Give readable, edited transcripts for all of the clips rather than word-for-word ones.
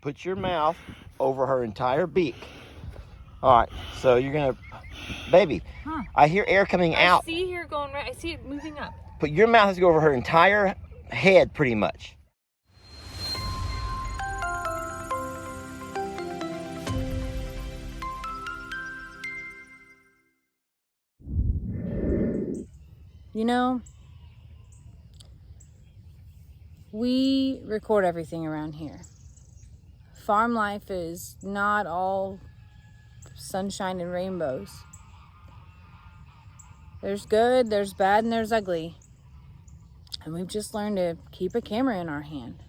put your mouth over her entire beak. All right, so you're gonna, baby, I hear air coming out. I see her going right, I see it moving up. But your mouth has to go over her entire head pretty much. You know, we record everything around here. Farm life is not all sunshine and rainbows. There's good, there's bad, and there's ugly. And we've just learned to keep a camera in our hand.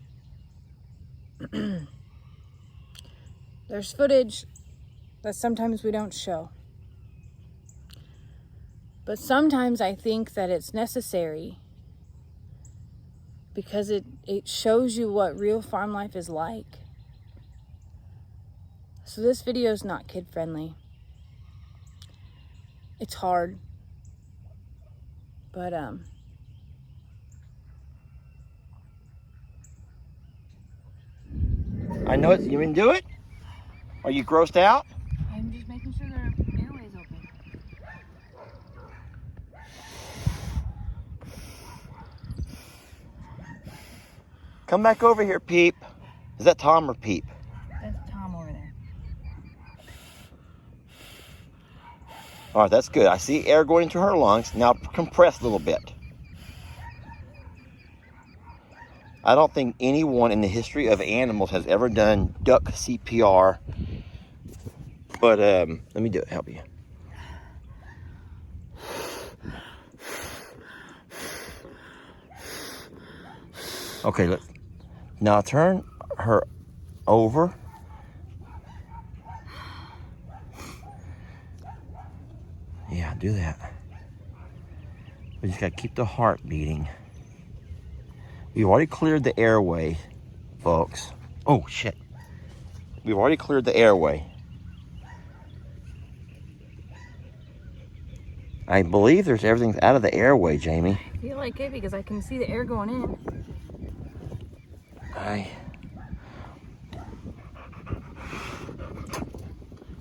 There's footage that sometimes we don't show. But sometimes I think that it's necessary because it shows you what real farm life is like. So this video is not kid friendly. It's hard. But I know it. You mean do it? Are you grossed out? I'm just making sure their airway's open. Come back over here, Peep. Is that Tom or Peep? That's Tom over there. All right, that's good. I see air going into her lungs. Now compress a little bit. I don't think anyone in the history of animals has ever done duck CPR. But let me do it, help you. Okay, look. Now turn her over. Yeah, do that. We just gotta keep the heart beating. We've already cleared the airway, folks. Oh, shit. We've already cleared the airway. I believe there's everything's out of the airway, Jamie. I feel like it because I can see the air going in.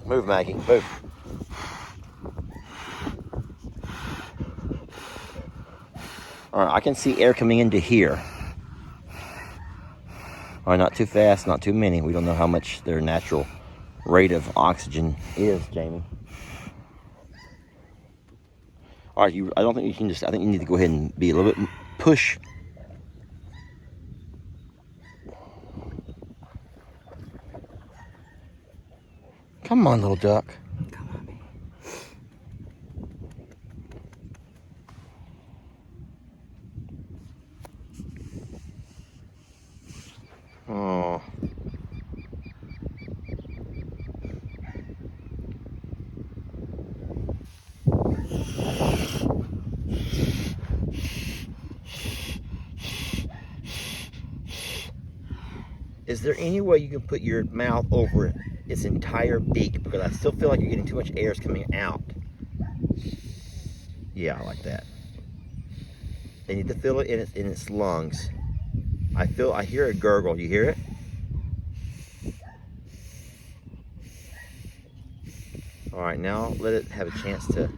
Move, Maggie, move. All right, I can see air coming into here. All right, not too fast, not too many. We don't know how much their natural rate of oxygen is, Jamie. All right, I don't think you can just, I think you need to go ahead and be a little bit, push. Come on, little duck. Come on, baby. Oh. Is there any way you can put your mouth over its entire beak? Because I still feel like you're getting too much air is coming out. Yeah, I like that. They need to feel it in its lungs. I hear a gurgle. You hear it? All right, now let it have a chance to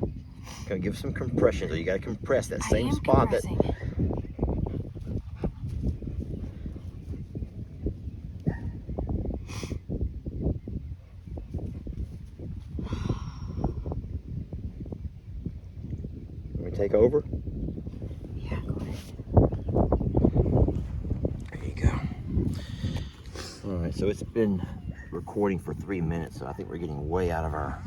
give some compression. So you got to compress that same spot that. Let me take over. Yeah, go ahead. There you go. All right, so it's been recording for 3 minutes, so I think we're getting way out of our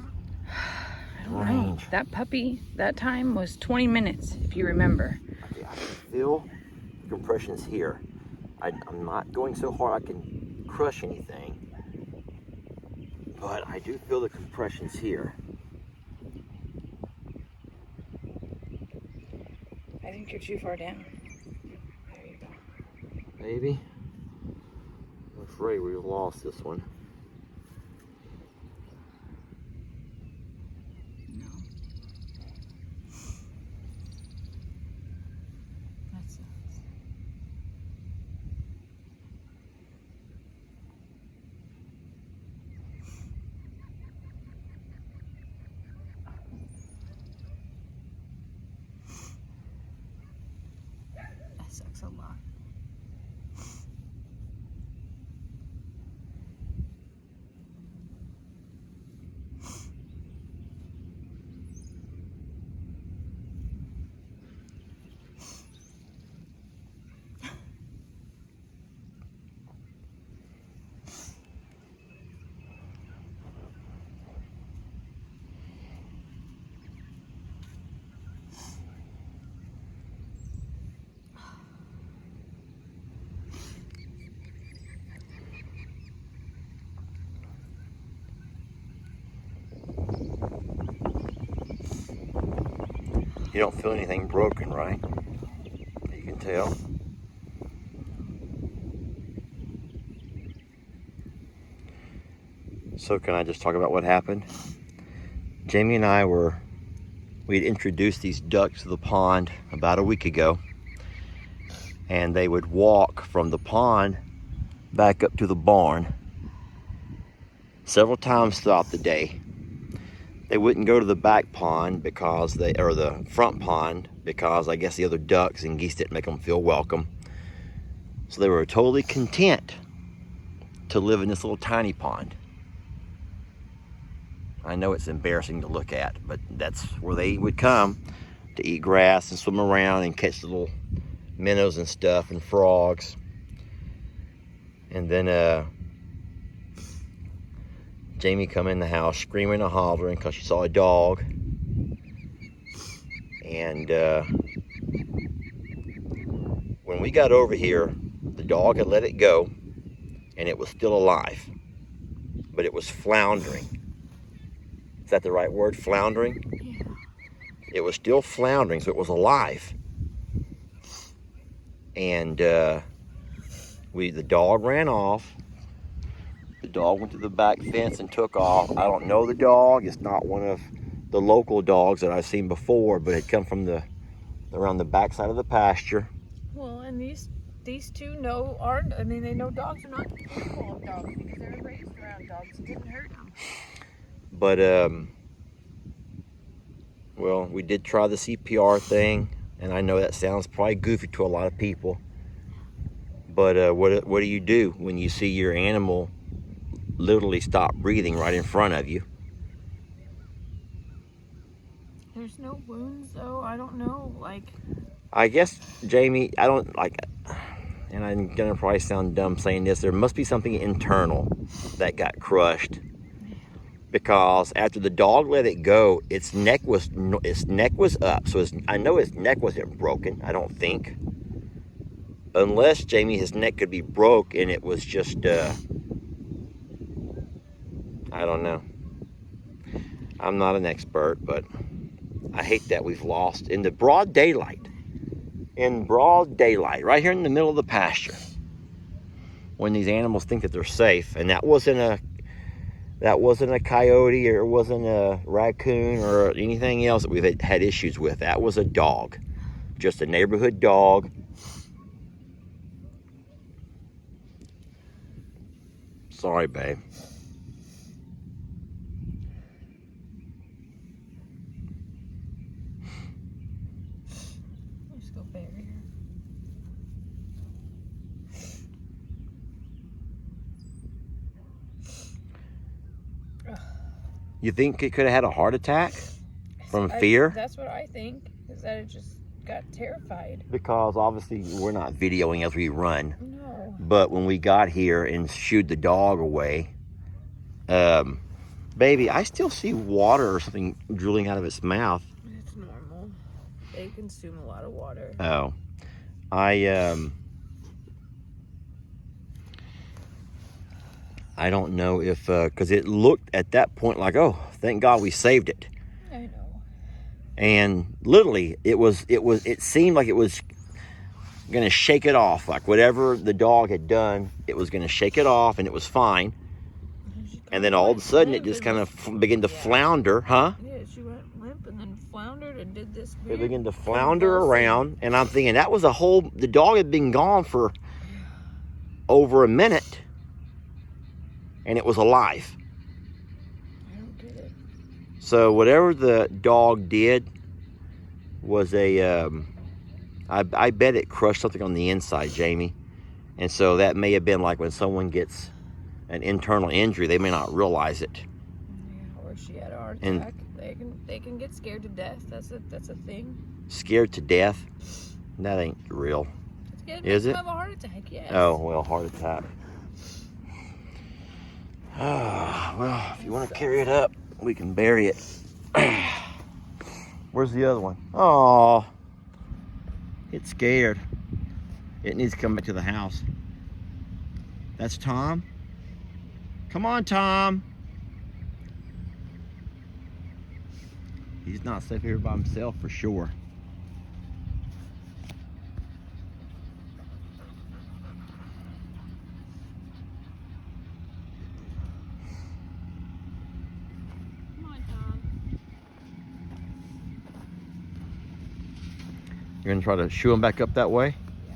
range. That puppy, that time was 20 minutes, if you remember. Okay, I can feel the compressions here. I'm not going so hard I can crush anything, but I do feel the compressions here. I think you're too far down. There you go. Maybe. I'm afraid we've lost this one. No. That sucks. You don't feel anything broken, right? You can tell. So can I just talk about what happened? Jamie and I we'd introduced these ducks to the pond about a week ago, and they would walk from the pond back up to the barn several times throughout the day. They wouldn't go to the back pond or the front pond, because I guess the other ducks and geese didn't make them feel welcome. So they were totally content to live in this little tiny pond. I know it's embarrassing to look at, but that's where they would come to eat grass and swim around and catch little minnows and stuff and frogs. And then Jamie come in the house screaming and hollering because she saw a dog. And when we got over here, the dog had let it go, and it was still alive, but it was floundering. Is that the right word? Floundering? Yeah. It was still floundering, so it was alive. And the dog ran off. The dog went to the back fence and took off. I don't know the dog. It's not one of the local dogs that I've seen before, but it come from around the backside of the pasture. Well, and these two they know dogs are not capable of dogs because they were raised around dogs. It didn't hurt them. But well, we did try the CPR thing, and I know that sounds probably goofy to a lot of people. But what do you do when you see your animal literally stop breathing right in front of you? There's no wounds, though. I don't know. I guess, Jamie, I don't like, and I'm gonna probably sound dumb saying this. There must be something internal that got crushed, because after the dog let it go, its neck was up. So I know its neck wasn't broken. I don't think, unless Jamie, his neck could be broke and it was just I don't know. I'm not an expert, but I hate that we've lost in the broad daylight. Right here in the middle of the pasture, when these animals think that they're safe. And that wasn't a coyote, or it wasn't a raccoon or anything else that we've had issues with. That was a dog, just a neighborhood dog. Sorry, babe. Let's go bury her. You think it could have had a heart attack from fear? That's what I think, is that it just got terrified. Because obviously we're not videoing as we run. No. But when we got here and shooed the dog away, baby, I still see water or something drooling out of its mouth. It's normal. They consume a lot of water. Oh. I don't know if, because it looked at that point like, oh, thank God we saved it. I know. And literally, it seemed like it was going to shake it off. Like whatever the dog had done, it was going to shake it off, and it was fine. And then all of a sudden, it just kind of began to flounder, huh? Yeah, she went limp and then floundered and did this. It began to flounder around, and I'm thinking the dog had been gone for over a minute. And it was alive. I don't get it. So whatever the dog did was I bet it crushed something on the inside, Jamie. And so that may have been like when someone gets an internal injury, they may not realize it. Yeah, or she had a heart attack. They can get scared to death. That's a thing. Scared to death? That ain't real. Is it? Have a heart attack, yes. Oh, well, heart attack. Well, if you want to carry it up, we can bury it. Where's the other one? Oh, it's scared. It needs to come back to the house. That's Tom. Come on, Tom. He's not safe here by himself for sure. You're gonna try to shoo them back up that way? Yeah.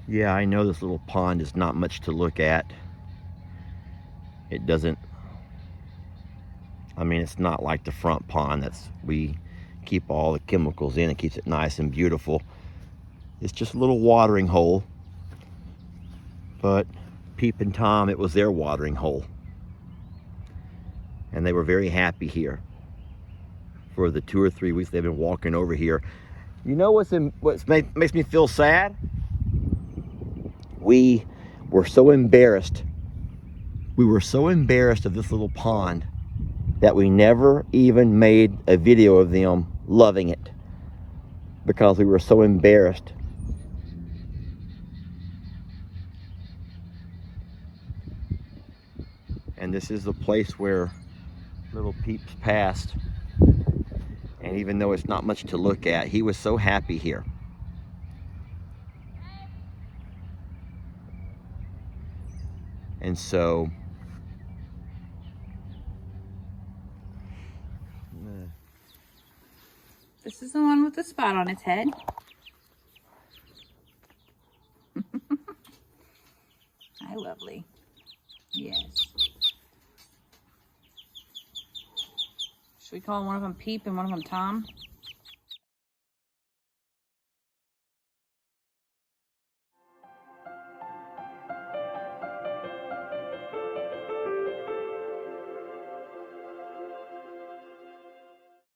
Yeah, I know this little pond is not much to look at. It doesn't, I mean, it's not like the front pond we keep all the chemicals in. It keeps it nice and beautiful. It's just a little watering hole. But Peep and Tom, it was their watering hole. And they were very happy here for the 2 or 3 weeks they've been walking over here. You know what makes me feel sad? We were so embarrassed. We were so embarrassed of this little pond that we never even made a video of them loving it because we were so embarrassed. And this is the place where little Peeps passed. And even though it's not much to look at, he was so happy here. And so, This is the one with the spot on its head. Hi, lovely. Yes. Should we call one of them Peep and one of them Tom?